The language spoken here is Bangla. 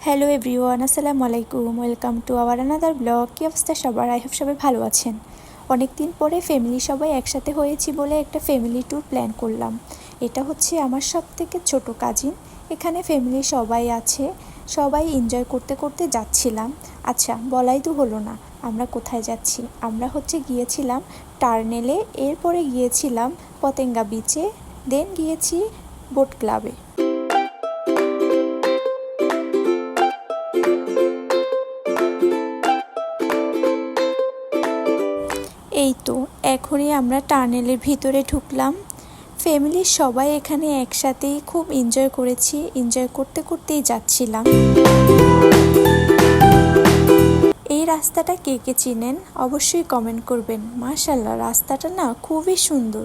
হ্যালো এভরিওয়ান, আসসালামু আলাইকুম। Welcome to our another blog. কী অবস্থা সবার? আই হোপ সবাই ভালো আছেন। অনেক দিন পরে ফ্যামিলি সবাই একসাথে হয়েছি বলে একটা ফ্যামিলি ট্যুর প্ল্যান করলাম। এটা হচ্ছে আমার সবথেকে ছোট কাজিন। এখানে ফ্যামিলি সবাই আছে, সবাই এনজয় করতে করতে যাচ্ছিলাম। আচ্ছা, বলাই তো হলো না আমরা কোথায় যাচ্ছি। আমরা গিয়েছিলাম টার্নেলে, এরপরে গিয়েছিলাম পতেঙ্গা বিচে, দেন গিয়েছি বোট ক্লাবে। এই তো এখনই আমরা টানেলের ভিতরে ঢুকলাম। ফ্যামিলির সবাই এখানে একসাথেই খুব এনজয় করেছি, এনজয় করতে করতেই যাচ্ছিলাম। এই রাস্তাটা কে কে চিনেন অবশ্যই কমেন্ট করবেন। মাশাআল্লাহ, রাস্তাটা না খুবই সুন্দর।